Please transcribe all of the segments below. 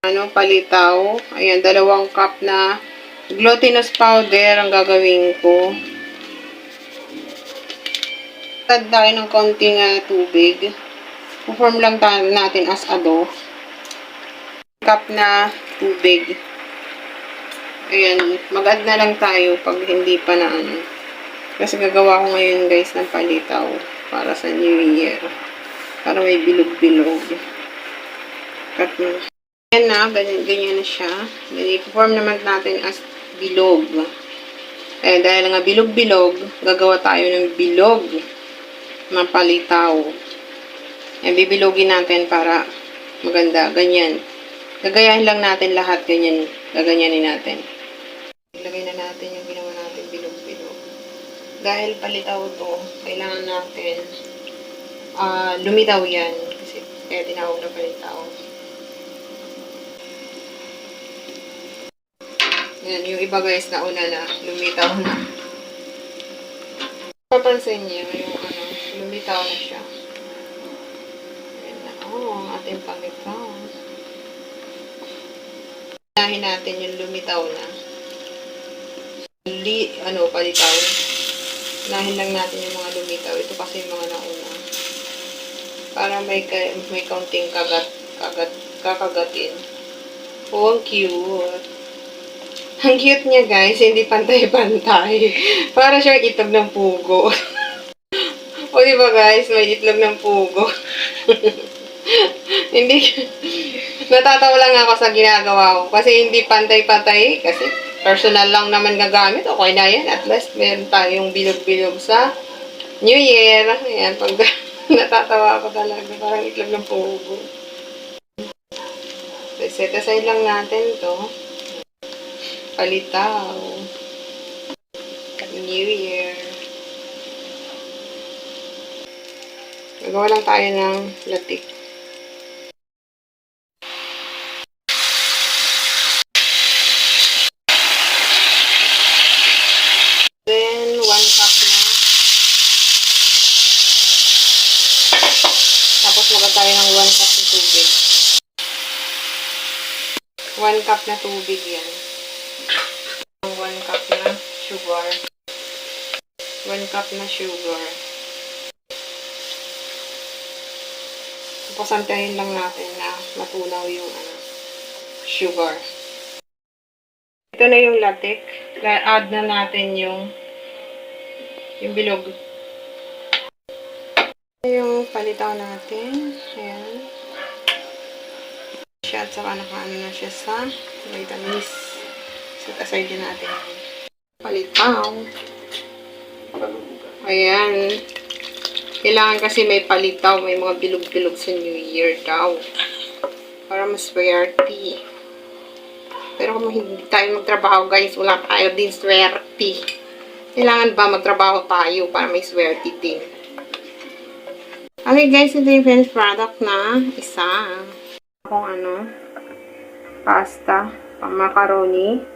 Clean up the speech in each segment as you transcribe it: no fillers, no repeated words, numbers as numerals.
Palitaw. Ayan, 2 cup na glutinous powder ang gagawin ko. Add tayo ng konting tubig. Form lang natin as ado. Cup na tubig. Ayan, mag-add na lang tayo pag hindi pa na Kasi gagawa ko ngayon guys ng palitaw para sa New Year. Para may bilog-bilog. Cut mo. Ayan na, ganyan na siya. I-form naman natin as bilog. Ayan, dahil nga bilog-bilog, gagawa tayo ng bilog na palitaw. Ayan, bibilogin natin para maganda. Ganyan. Gagayahin lang natin lahat. Ganyan. Gaganyanin natin. Ilagay na natin yung ginawa natin bilog-bilog. Dahil palitaw to, kailangan natin lumitaw yan. Kasi kaya tinawag na palitaw. Yan, yung iba guys na una na lumitaw na. Papansin niyo yung lumitaw na siya. Ayan na. Ang ating palitaw. Unahin natin yung lumitaw na. Palitaw. Unahin lang natin yung mga lumitaw. Ito kasi yung mga nauna. Para may kaunting kakagatin. Oh, ang cute. Ang cute niya guys, hindi pantay-pantay. Para siyang itlog ng pugo. O diba guys, may itlog ng pugo. Hindi, natatawa lang ako sa ginagawa ko. Kasi hindi pantay-pantay. Kasi personal lang naman gagamit. Okay na yan. At least meron tayong bilog-bilog sa New Year. Ayan, pag natatawa ako talaga. Parang itlog ng pugo. Set aside lang natin to. Palitaw. New Year. Gagawa lang tayo ng latik. Then, 1 cup na. Tapos magag tayo ng 1 cup na tubig. 1 cup na tubig yan. 1 cup na sugar. 1 cup na sugar. Tapos antayin lang natin na matunaw yung sugar. Ito na yung latik. Add na natin yung bilog. Yung palitaw natin. Ayan. Siya at saka nakaano na siya sa vitamins. Set aside din natin. Palitaw. Ayan. Kailangan kasi may palitaw. May mga bilog-bilog sa New Year daw. Para mas swerte. Pero kung hindi tayo magtrabaho guys, wala tayo din swerte. Kailangan ba magtrabaho tayo para may swerte din. Okay guys, ito yung finished product na isa. Kung pasta, pang macaroni.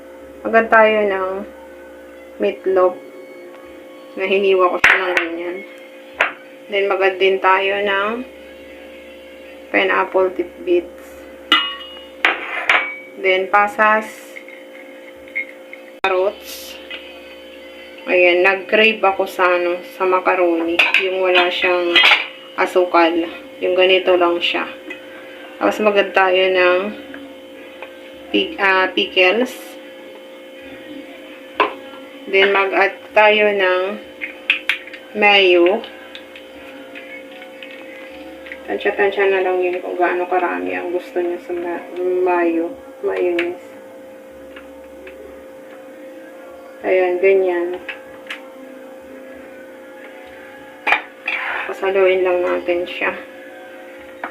Agad tayo ng meatloaf na hiniwa ko siya ng ganyan. Then magad din tayo ng pineapple tidbits. Then pasas, carrots. Ayan, nag-crave ako sa macaroni, yung wala siyang asukal. Yung ganito lang siya. Tapos magad tayo ng pickles. Then mag-add tayo ng mayo. Tansya-tansya na lang yun kung gaano karami ang gusto niya sa mayonnaise. Ayan, ganyan. Pasaluin lang natin siya.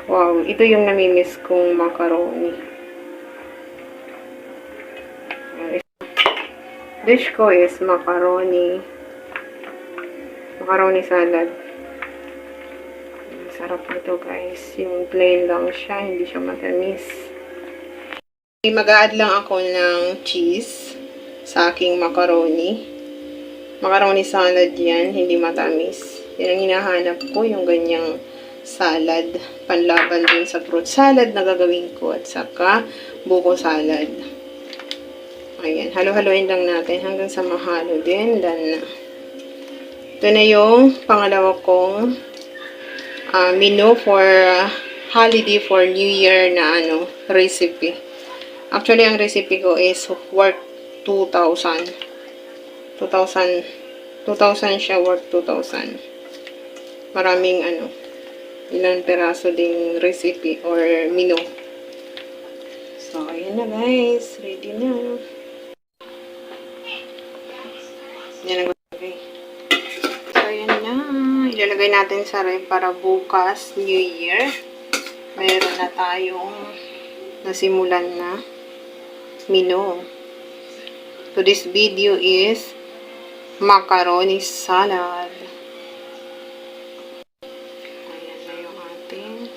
Wow, ito yung namimiss kong macaroni. Dish ko is macaroni salad. Sarap nito guys. Yung plain lang siya, hindi siya matamis. Mag-a-add lang ako ng cheese sa aking macaroni. Macaroni salad yan, hindi matamis. Yan ang hinahanap ko, yung ganyang salad. Panlaban din sa fruit salad na gagawin ko at saka buko salad. Ayan, halo-haloin lang natin hanggang sa mahalo din. Done na. Ito na yung pangalawa kong menu for holiday for New Year na recipe. Actually, ang recipe ko is worth 2,000. 2,000 siya, worth 2,000. Maraming ilang peraso ding recipe or menu. So, ayan na guys. Ready na. Yan ang gagawin. So, ayan na. Ilalagay natin sa ref para bukas, New Year. Meron na tayong nasimulan na menu. So, this video is macaroni salad. Ayan na yung ating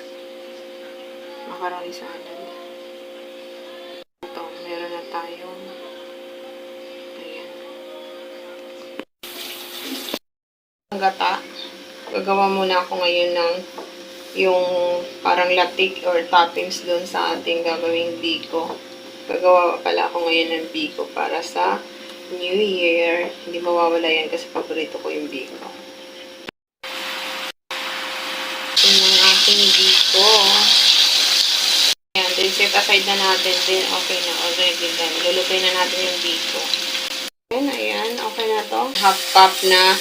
macaroni salad. Ito, meron na tayong ayan. Ang gata. Gagawa muna ako ngayon ng yung parang latik or toppings doon sa ating gagawing biko. Gagawa pala ako ngayon ng biko para sa New Year. Hindi mawawala yan kasi paborito ko yung biko. Ito yung ating biko. Ayan, then set aside na natin din. Okay na, already done. Lulutuin na natin yung biko. Ayan, okay na to. Half cup na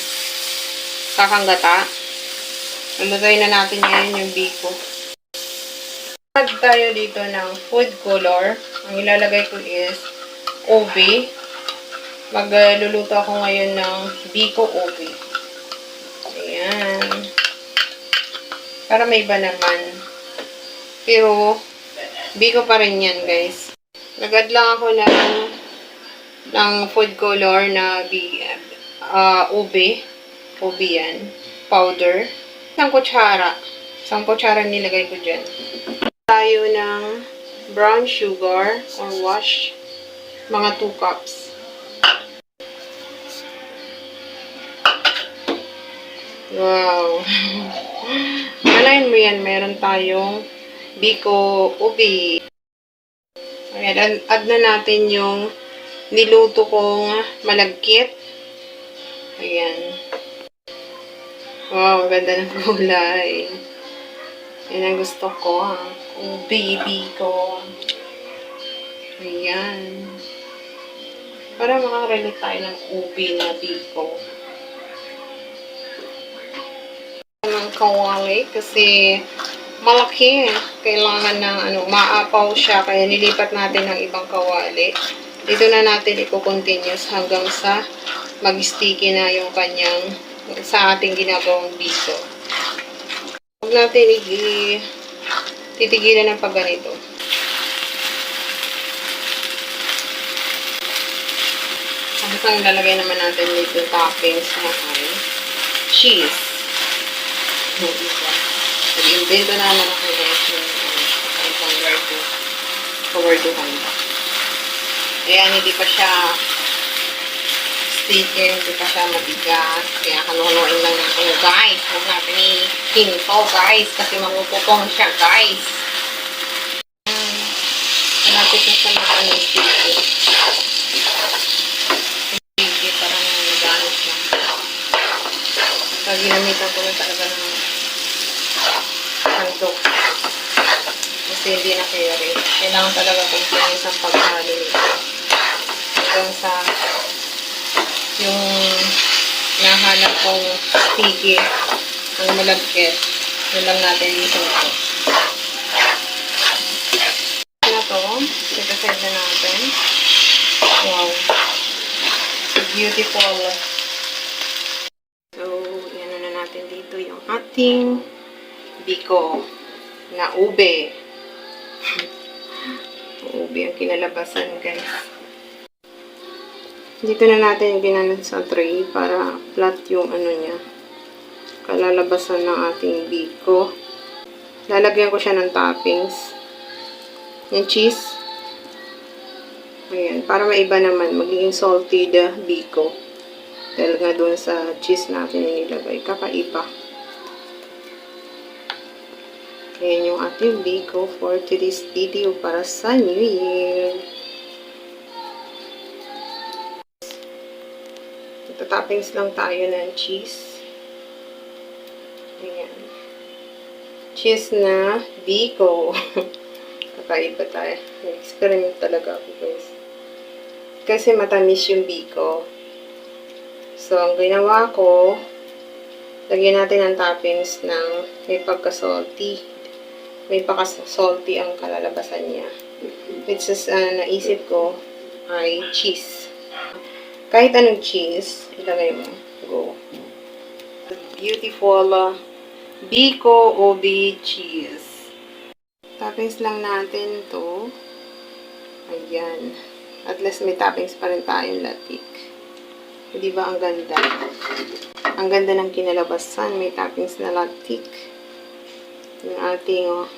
kakanggata. Lulutuin na natin ngayon yung biko. Add tayo dito ng food color. Ang ilalagay ko is ube. Magluluto ako ngayon ng biko ube. Ayan. Para may iba naman. Pero, biko pa rin yan, guys. Nagad lang ako ng food color na ube. Ube yan. Powder. Isang kutsara. Isang kutsara nilagay ko dyan. Tayo ng brown sugar or wash. Mga 2 cups. Wow. Malayan mo yan. Meron tayong biko ube. Ayan. Add na natin yung niluto kong malagkit. Ayan. Wow. Ganda ng kulay. Yan ang gusto ko. Ube, biko. Ayan. Para makarelate tayo ng ube na biko. Ng kawali kasi malaki. Kailangan ng maapaw siya. Kaya nilipat natin ng ibang kawali. Dito na natin i-continuous hanggang sa mag-sticky na yung kanyang sa ating ginagawang biko. Huwag natin titigilan ng pagganito. Tapos ang lalagay naman natin dito toppings na ay cheese. Nag-invento na naman ako yung kawarduhan ba. Ayan, hindi pa siya sticky, hindi pa siya mabigat. Kaya haluhaluin lang natin, guys. Huwag natin i-hinto, guys. Kasi mangupupong siya, guys. Hanapin ko siya ng sticky. Sticky, parang nag-ano siya. Kaya ginamitan ko na talaga ng handok. Kasi hindi na kaya rin. Kailangan talaga kung isang paghalo nito. Hanggang sa yung nahanap kong sticky ng malagkit. Yun lang natin dito ito. Na to. Set na natin. Wow. Beautiful. So, yan na natin dito yung ating biko na ube. Ube ang kinalabasan, guys. Dito na natin ginanon sa tray para flat yung niya. Kalalabasan ng ating biko. Lalagyan ko siya ng toppings. Yung cheese. Ayan. Para maiba naman. Magiging salted biko. Dahil nga doon sa cheese natin nilagay. Kakaiba. Ayan yung ating biko for today's video para sa New Year. Toppings lang tayo ng cheese. Ayan. Cheese na biko. Kakaiba tayo. Experiment talaga ako, guys. Kasi matamis yung biko. So, ang ginawa ko, lagyan natin ang toppings ng may pagka-salty. May pagka-salty ang kalalabasan niya. Which is, naisip ko ay cheese. Kahit anong cheese, ilagay mo. Go. Beautiful biko obi cheese. Toppings lang natin to. Ayan. At least may toppings pa rin tayong latik. Di ba ang ganda? Ang ganda ng kinalabasan. May toppings na latik. Yung ating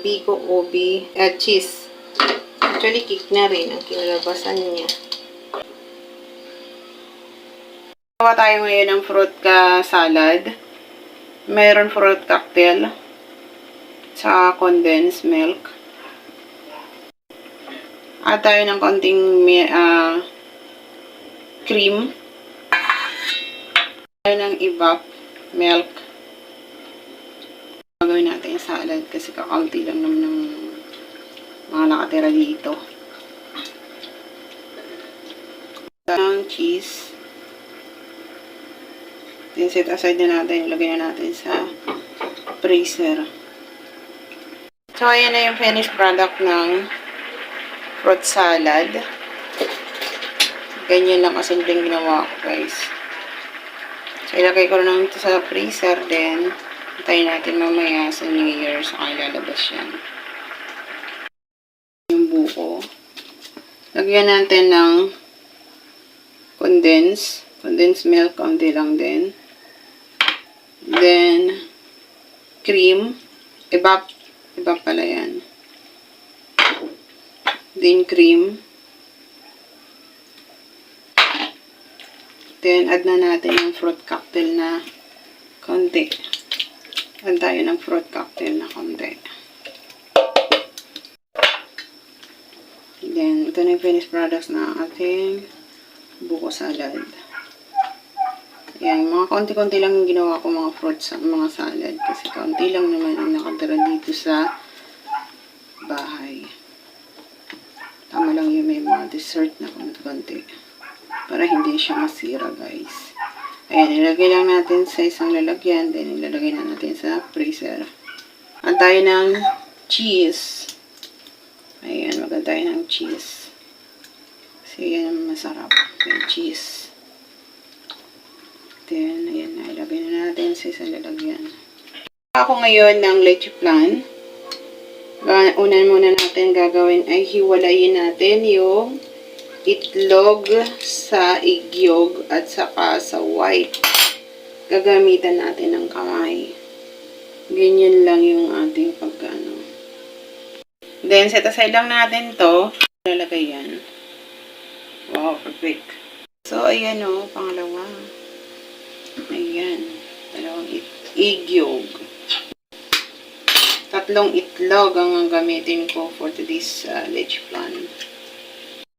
biko obi cheese. Actually, cake na rin ang kinalabasan niya. Gawa tayo ngayon ng fruit ka salad. Mayroon fruit cocktail sa condensed milk. At tayo ng konting cream. Tayo ng evap milk. Gagawin natin yung salad kasi kakaunti lang naman ng mga nakatira dito. Ng cheese. Then set aside na natin. Ilagay na natin sa freezer. So, ayan na yung finished product ng fruit salad. Ganyan lang kasimpleng ginawa ko, guys. So, ilagay ko lang ito sa freezer. Then, hintayin natin mamaya sa New Year. Saka ilalabas yan. Yung buko. Lagyan natin ng condensed milk. Kaunti lang din. Then, cream. Evap pala yan. Then, cream. Then, add na natin yung fruit cocktail na konti. Add tayo ng fruit cocktail na konti. Then, ito na yung finished products na ating buko salad. Ayan, mga konti-konti lang yung ginawa ko mga fruits sa mga salad. Kasi konti lang naman ang nakatira dito sa bahay. Tama lang yung may mga dessert na konti-konti. Para hindi siya masira, guys. Ayan, ilagay lang natin sa isang lalagyan. Then, ilalagay na natin sa freezer. At tayo ng cheese. Ayan, maganda tayo ng cheese. Kasi yan masarap. Yung cheese. Then, ayan na. Ilagay na natin sa isang lalagyan. Ako ngayon ng leche flan. Unan muna natin gagawin ay hiwalayin natin yung itlog sa igyog at saka sa white. Gagamitan natin ng kamay. Ganyan lang yung ating pagkano. Then, set aside lang natin to. Lalagay yan. Wow, perfect. So, ayan o, pangalawa. Ayan. Dalawang igyog. 3 itlog ang gamitin ko for today's leche flan.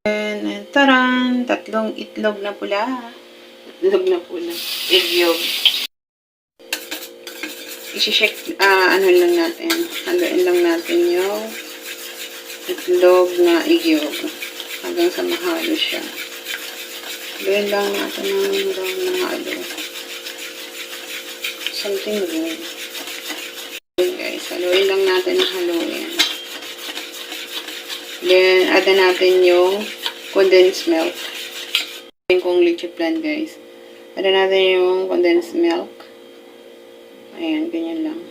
And, taran! 3 itlog na pula. Igyog. I-shake, ano lang natin. Haluin lang natin yung itlog na igyog. Hanggang sa mahalo siya. Haluin lang natin ng mahalo. Something wrong. Okay, guys. Haluin lang natin ng haluin. Then, add na natin yung condensed milk. Kung leche flan, guys. Add na natin yung condensed milk. Ayan, ganyan lang.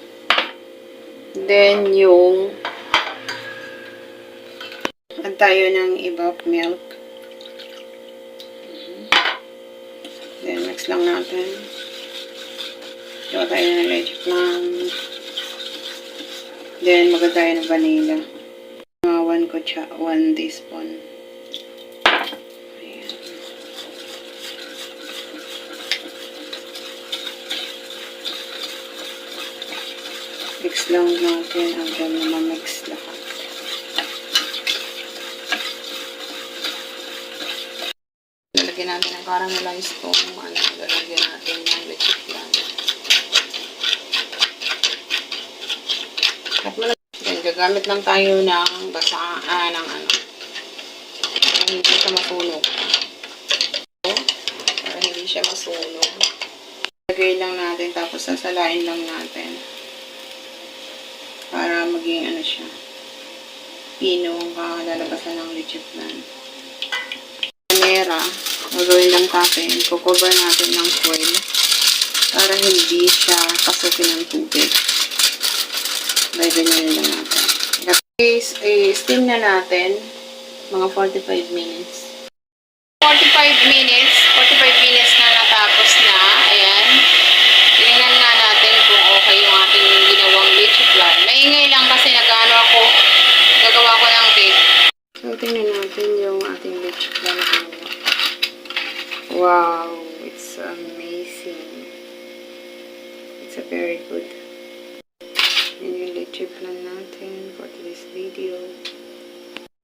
Then, yung add tayo ng evap milk. Then, mix lang natin. Gawa tayo ng leche flan. Then, magad tayo ng vanilla. 1 teaspoon. Ayan. Mix lang natin hanggang na ma-mix lahat. Lalagyan natin ng caramelized kung lalagyan natin ng leche flan. Then, gagamit lang tayo ng basaan ng para hindi siya masunog. Para hindi siya masunog. Lagay lang natin, tapos sasalain lang natin. Para maging siya. Pino ang kalalabasan ng leche flan. Manera, gagawin lang natin, cover natin ng foil para hindi siya pasukin ng tubig. Ganyan lang natin. Steam na natin mga 45 minutes. 45 minutes na natapos na. Ayan. Tingnan nga natin kung okay yung ating ginawang leche flan. Maingay lang kasi gagawa ko ng cake. So, tingnan natin yung ating leche flan na ginawa. Wow! It's amazing. It's a very good. Yan yung leche flan natin for today's video.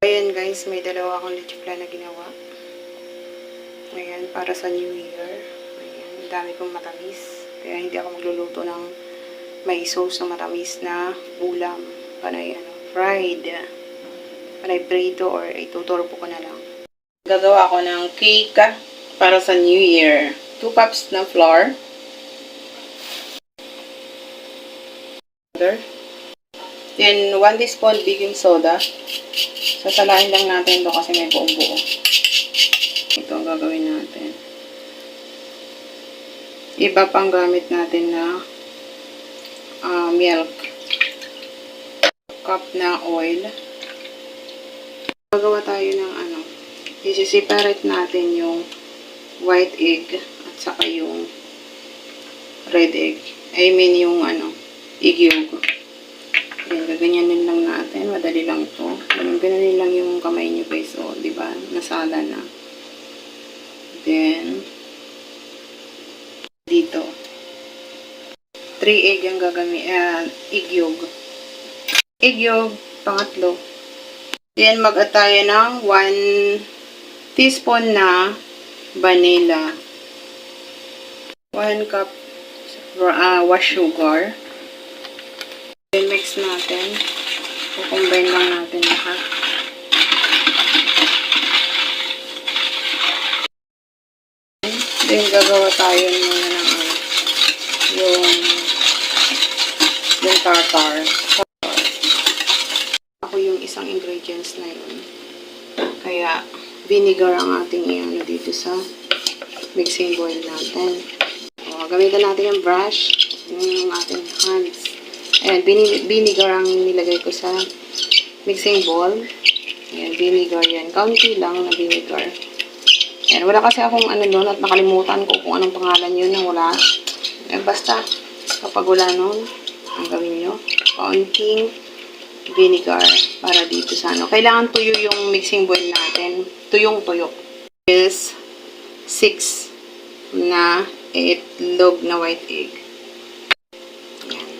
Ayan guys, may dalawa akong leche flan na ginawa. Ayan, para sa New Year. Ayan, dami kong matamis. Kaya hindi ako magluluto ng may sauce na matamis na ulam. Panay fried. Panay prito or ituturbo ko na lang. Gagawa ako ng cake para sa New Year. 2 cups na flour. Then, 1 teaspoon baking soda. Sasalain lang natin ito kasi may buong buo. Ito ang gagawin natin. Iba pang gamit natin na milk. Cup na oil. Gagawa tayo ng i-separate natin yung white egg at saka yung red egg. I mean yung egg yolk. Then, gaganyanin lang natin. Madali lang ito. Ganun lang yung kamay nyo guys. O, diba? Nasala na. Then, dito. 3 egg ang egg yolk. Egg yolk, pangatlo. Then, mag-add tayo ng 1 teaspoon na vanilla. 1 cup wash sugar. Then, mix natin. Combine lang natin lahat. Then, gagawa tayo muna ng yung tartar. Ako yung isang ingredients na yun. Kaya, vinegar ang ating dito sa mixing bowl natin. O, gamitan natin yung brush, yung ating hands. Ayan, vinegar ang nilagay ko sa mixing bowl. Ayan, vinegar yan. Kaunti lang na vinegar. Ayan, wala kasi akong doon at nakalimutan ko kung anong pangalan yun na wala. Basta, kapag wala nun, ang gawin nyo, kaunting vinegar para dito sa Kailangan tuyo yung mixing bowl natin. Tuyong-tuyo. Is 6 na itlog na white egg. Ayan.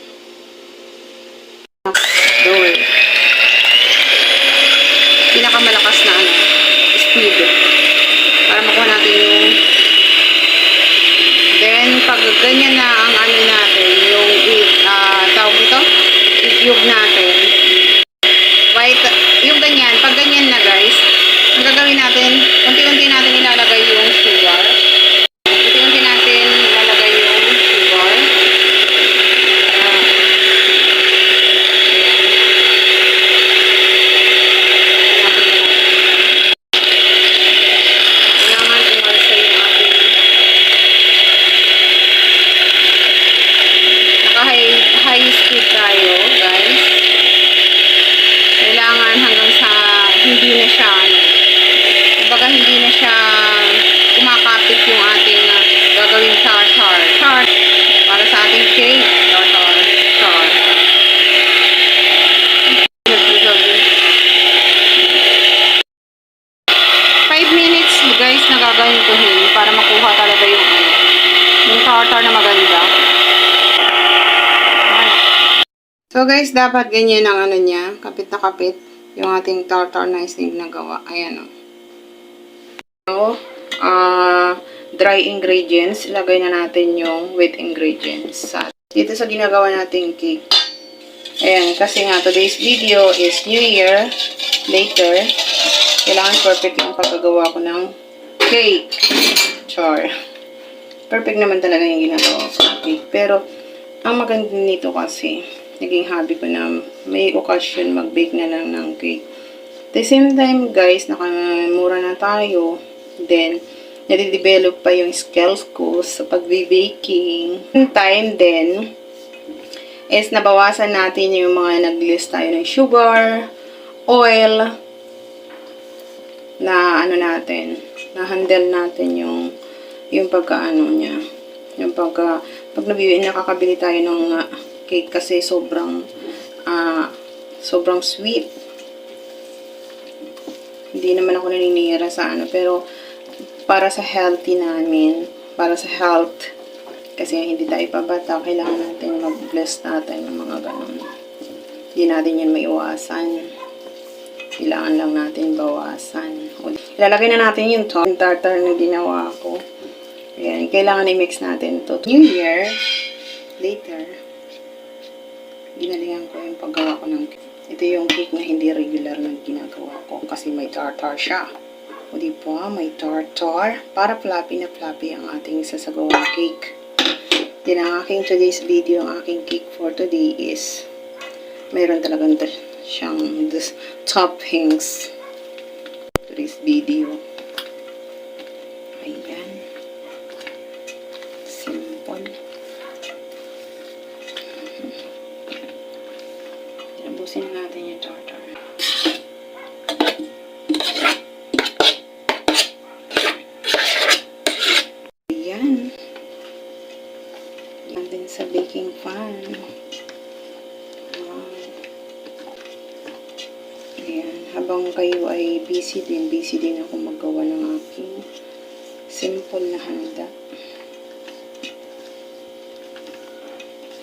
Dough. Pinakamalakas na speed. Para makuha natin yung then pag ganyan na ang natin yung tawag dito i-cube natin white yung ganyan pag ganyan na guys ang gagawin natin unti-unti natin ilalagay yung sugar unti-unti natin ilalagay yung sugar So guys, dapat ganyan ang ano niya, kapit na kapit, yung ating tartar na ising na gawa. Ayan o. So, dry ingredients, ilagay na natin yung wet ingredients. Dito sa ginagawa nating cake. Ayan, kasi nga today's video is New Year, later. Kailangan perfect yung pagkagawa ko ng cake. Char. Perfect naman talaga yung ginagawa ko ng cake. Pero, ang maganda nito kasi, naging hobby ko na may okasyon mag-bake na lang ng cake. At the same time, guys, nakamura na tayo. Then, nade-develop pa yung skills ko sa pag-baking. Time then, is nabawasan natin yung mga nag-list tayo ng sugar, oil, na ano natin, na-handle natin yung pagkaano niya. Yung pag nakakabili tayo ng cake kasi sobrang sweet. Hindi naman ako naninira sa ano, pero para sa healthy namin, para sa health, kasi hindi tayo pabata, kailangan natin mag-bless natin ng mga ganun. Hindi natin yan maiwasan. Kailangan lang natin bawasan. Ilalagay na natin yung tartar na ginawa ko. Ayan, kailangan i-mix natin to. New Year, later, ginalingan ko yung paggawa ko ng cake. Ito yung cake na hindi regular na ginagawa ko kasi may tartar siya. O diba, may tartar. Para fluffy na fluffy ang ating sasagawang cake. Then, ang aking today's video, ang aking cake for today is mayroon talagang siyang toppings. Today's video. Ayan. Simple. Abusin natin yung tartar. Ayan. Natin sa baking pan. Habang kayo ay busy din ako maggawa ng aking simple na handa.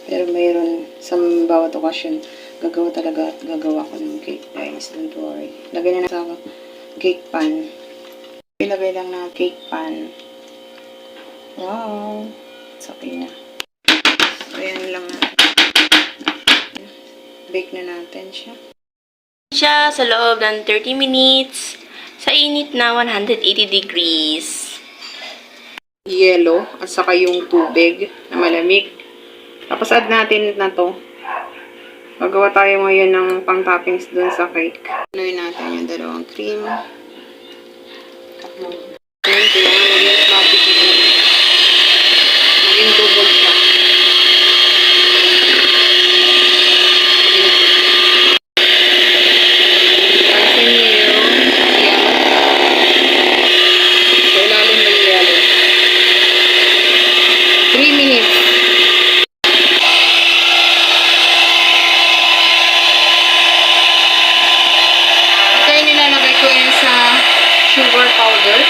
Pero mayroon sa bawat okasyon, gagawa ko ng cake, guys. Don't worry. Lagay na sa cake pan. Ilagay lang na cake pan. Wow! It's okay na. Ayan lang na. Bake na natin siya. Siya sa loob ng 30 minutes sa init na 180 degrees. Yellow at saka yung tubig na malamig. Tapos add natin na to. Magawa tayo ngayon ng pang-toppings dun sa cake. Haluin natin yung dalawang cream. Ayan, kailangan maging fluffy ito. Maging double siya. Sugar powder.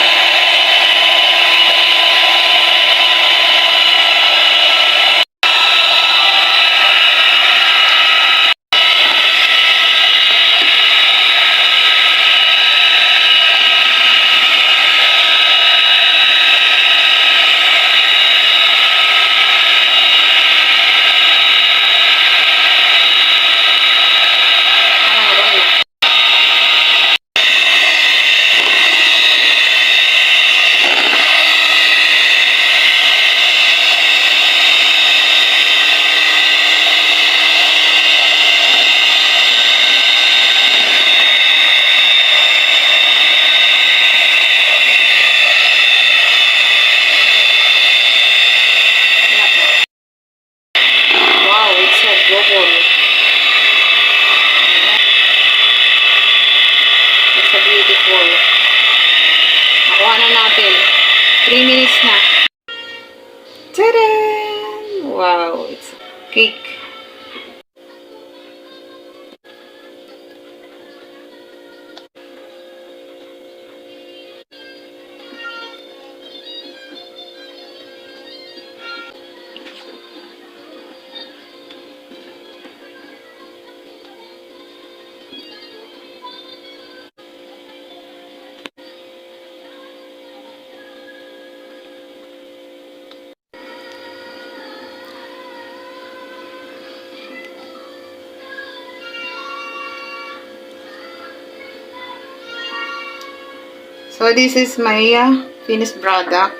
Nakuha na natin. 3 minutes na. Tada! Wow, it's cake. So, this is my finished product.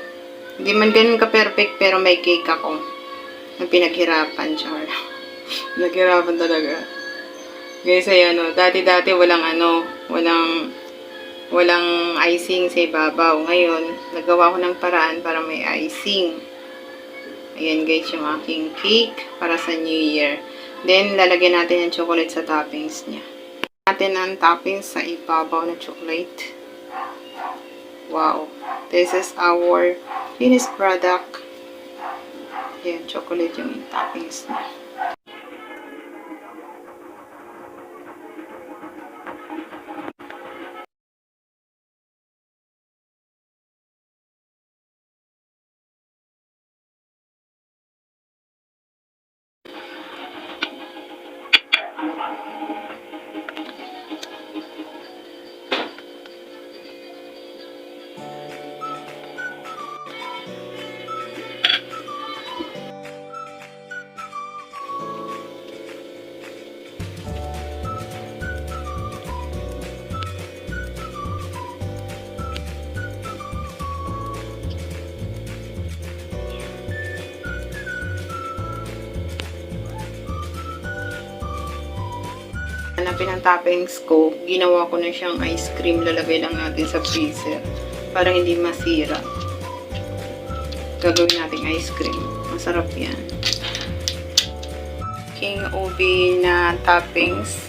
Hindi man ganun ka-perfect, pero may cake ako. Na pinaghirapan, char. Naghirapan talaga. Guys, ayan o. Dati-dati walang icing sa ibabaw. Ngayon, nagawa ko ng paraan para may icing. Ayan guys, yung aking cake para sa New Year. Then, lalagyan natin yung chocolate sa toppings niya. Natin ang toppings sa ibabaw na chocolate. Wow. This is our finished product. Ayan, chocolate yung toppings niya. Hanapin ang toppings ko, ginawa ko na siyang ice cream, lalagay lang natin sa freezer para hindi masira. Gagawin natin ice cream. Masarap yan. King ubi na toppings.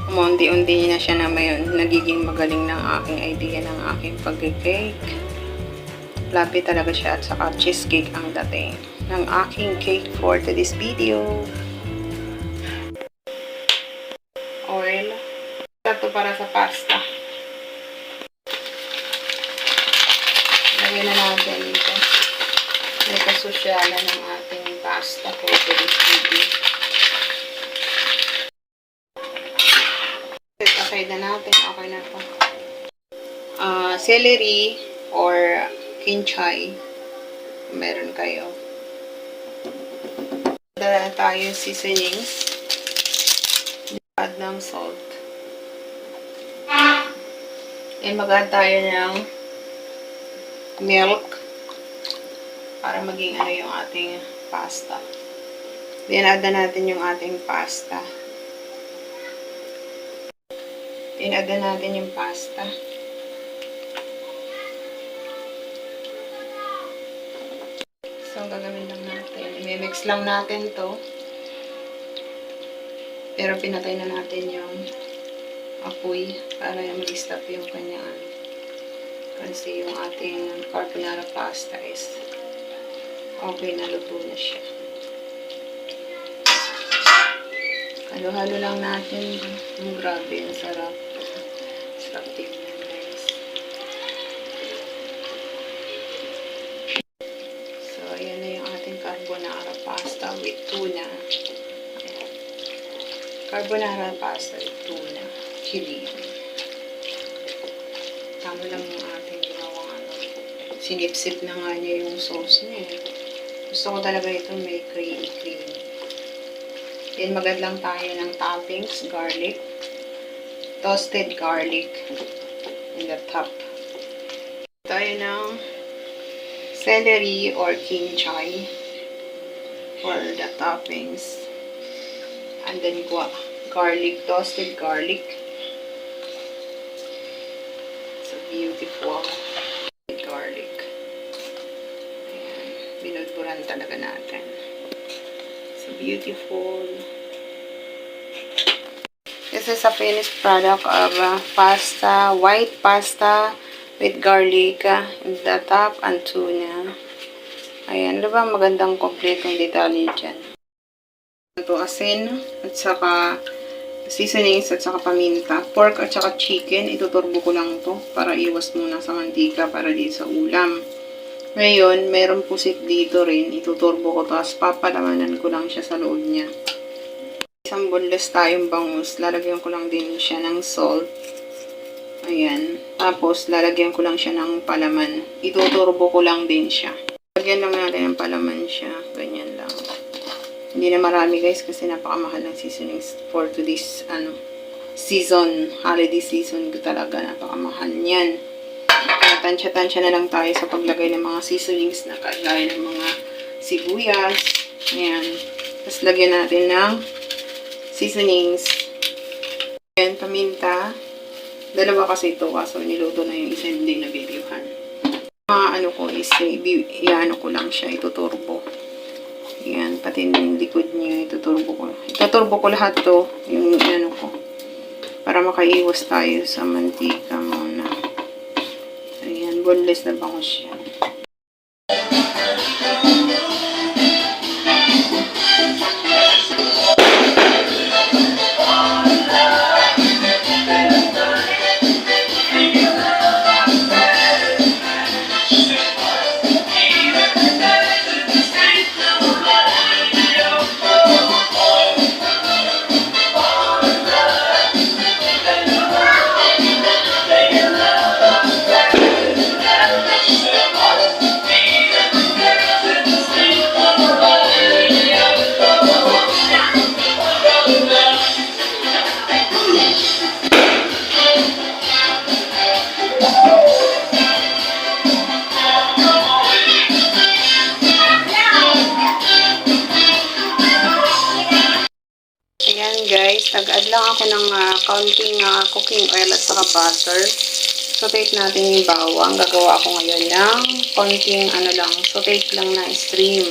Umunti-unti na siya na mayon. Nagiging magaling ng aking idea ng aking pag-cake. Fluffy talaga siya at saka cheesecake ang dating ng aking cake for today's video. Oil. Ito para sa pasta. Lagyan na natin ito. May kasosyalan ng ating pasta for today's video. Set aside na natin. Okay na ito. Celery or kinchay. Meron kayo. Dala tayo seasonings. Add ng salt. Then mag-add tayo ng milk para maging ano yung ating pasta. Then add na natin yung ating pasta. Then add na natin yung pasta. So gagawin lang natin. I-mix lang natin to. Pero pinatay na natin yung apoy para mag-stop yung kanyang kasi yung ating carbonara pasta is okay na, luto na siya. Halo-halo lang natin. Grabe, ang sarap. Sarap tingnan, guys. So, ayan na yung ating carbonara pasta with tuna. Carbonara pasta with tuna, chili. Tama lang yung ating ginawa. Sinipsip na nga niya yung sauce niya. Gusto ko talaga ito may creamy. Then mag-add lang tayo ng toppings, garlic. Toasted garlic in the top. Tayo ng celery or kinchay for the toppings. And then garlic, toasted garlic. So beautiful garlic. Ayan, binudburan talaga natin. So beautiful. This is a finished product of pasta, white pasta with garlic in the top and tuna. Ayan, diba magandang kompletong detalye dyan. Ito asin at saka seasonings at saka paminta. Pork at saka chicken, ituturbo ko lang to para iwas muna sa mantika para di sa ulam. Ngayon, meron pusit dito rin. Ituturbo ko tapos papalamanan ko lang siya sa loob niya. Isang boneless tayong bangus. Lalagyan ko lang din siya ng salt. Ayan. Tapos, lalagyan ko lang siya ng palaman. Ituturbo ko lang din siya. Lagyan lang natin ng palaman siya. Ganyan lang. Hindi na marami guys kasi napakamahal ng seasonings for today's season, holiday season ko talaga, napakamahal niyan. Tansya-tansya na lang tayo sa paglagay ng mga seasonings na kagaya ng mga sibuyas. Ayan. Tapos lagyan natin ng seasonings. Ayan, paminta. Dalawa kasi ito, kaso niluto na yung isa, hindi na videohan. Ano ko is, i-ano ko lang siya, ituturbo. Ayan, pati yung likod niya, ituturbo ko. Ituturbo ko lahat to, yung ano ko. Para makaiwas tayo sa mantika muna. Ayan, boneless na bangus yan. Ayan guys, nag-add lang ako ng kaunting cooking oil at saka butter. Saute natin yung bawang. Gagawa ako ngayon ng kaunting saute lang na stream.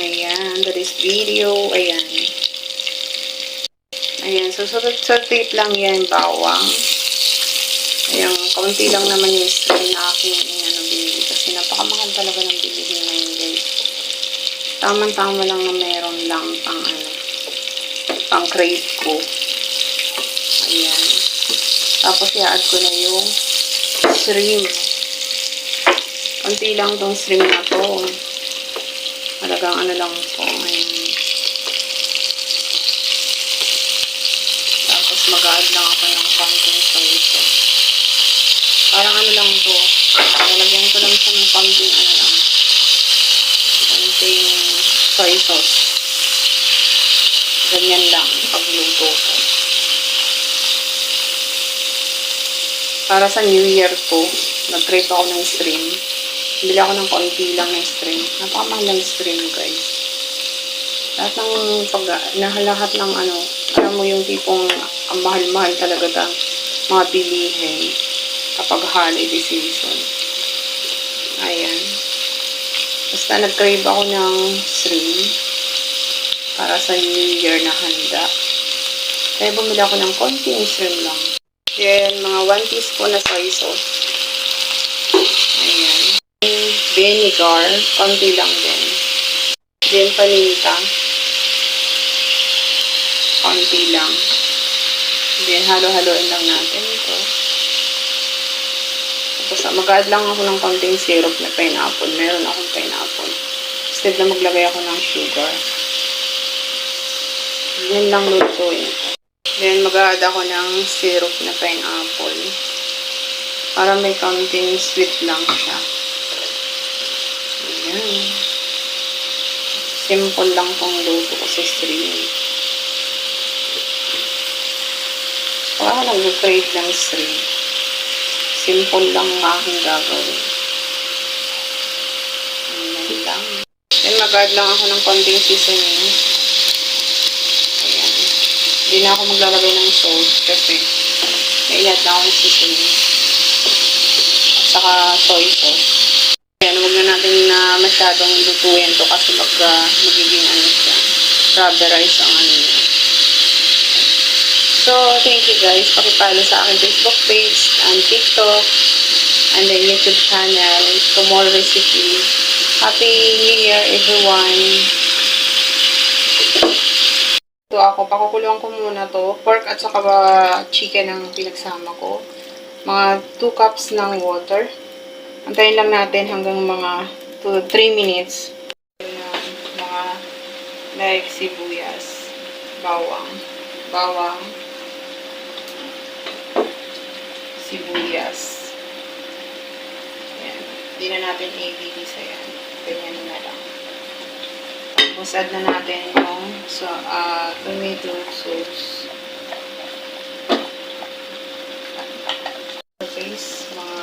Ayan, that is video. Ayan. Ayan, so saute lang yan bawang. Ayan, kaunti lang naman yung stream na aking binili. Kasi napakamahal talaga ng bilihin ngayon guys. Tama-tama lang na meron lang pang crave ko. Ayan. Tapos i-add ko na yung shrimp. Konti lang tong shrimp na to. Talagang lang po. Ayan. Tapos mag-add lang ako ng konting soy sauce. Parang lang to. Lalagyan ko lang siya ng konting konting soy sauce. Ganyan lang pagluto ko. Para sa New Year ko, nag-crave ako ng stream. Bili ako ng konti lang ng stream. Napakamahal ng stream, guys. Lahat ng alam mo yung tipong ang mahal-mahal talaga mga bilihin kapag holiday season. Ayan. Basta nag-crave ako ng stream para sa New Year na handa. Kaya bumili ako ng konting shrimp lang. Yan, mga 1 teaspoon na soy sauce. Ayan. Vinegar, konti lang din. Then paminta. Konti lang. Then halo-haloin lang natin ito. Tapos mag-add lang ako ng konting syrup na pineapple. Meron akong pineapple. Instead na maglagay ako ng sugar. Yan lang lutuin. Then, mag-add ako ng syrup na pineapple. Para may konting sweet lang siya. Ayan. Simple lang tong luto ko sa stream. Wala lang nag-crave ng stream. Simple lang aking gagawin. Ayan lang. Then, mag-add lang ako ng konting seasoning. Hindi na ako maglalagay ng salt kasi may i-add na akong seasoning at saka soy sauce. Ayan, huwag na natin na masyadong lutuin to kasi magiging siya, rubberize ang niya. So, thank you guys. Pakipalo sa aking Facebook page and TikTok and then YouTube channel. Tomorrow recipe. Happy New Year everyone! Ito ako, pakukulong ko muna to. Pork at saka chicken ang pinagsama ko. Mga 2 cups ng water. Antayin lang natin hanggang mga 3 minutes. Mga like sibuyas, bawang, sibuyas. Ayan. Hindi na natin i-gigisa yan. Ganyan na lang. Tapos add na natin yung tomato sauce. Paste, mga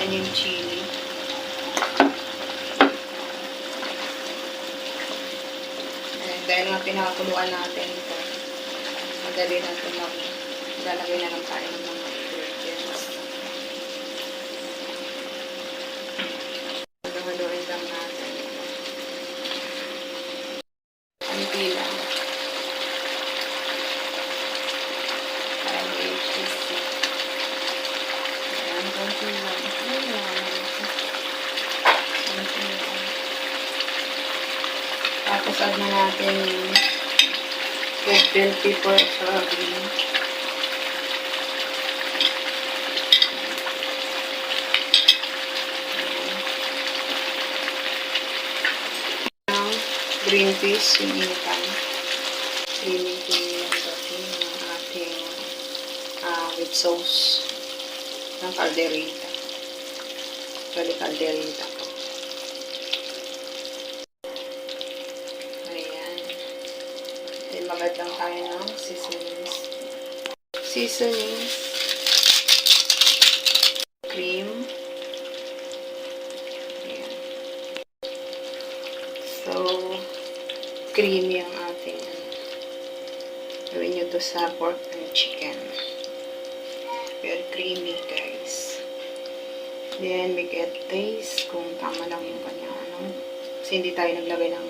natin yung chili. And dahil nga pinakakuluan natin ito, madali natin lalagay na lang tayo ng mga ingredients. Haluin lang natin. Konti lang. Para may cheesy. Ayan, konti lang. Ayan lang. Konti lang. Tapos add na natin yung red bell pepper sa green. Green peas, yung initan. Creamy yung dating ng ating with sauce ng calderita. Actually, calderita ko. Ayan. Then, magad lang tayo ng seasonings. Seasonings. Cream. Ayan. So, creamy ang ating gawin nyo to sa pork and chicken. Very creamy, guys. Then, we get taste kung tama lang yung kanya, kasi hindi tayo naglagay ng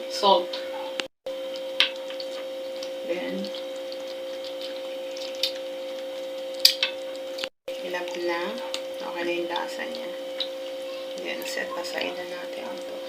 salt. Then, enough na. Okay na yung lasa niya. Then, set aside na natin ito.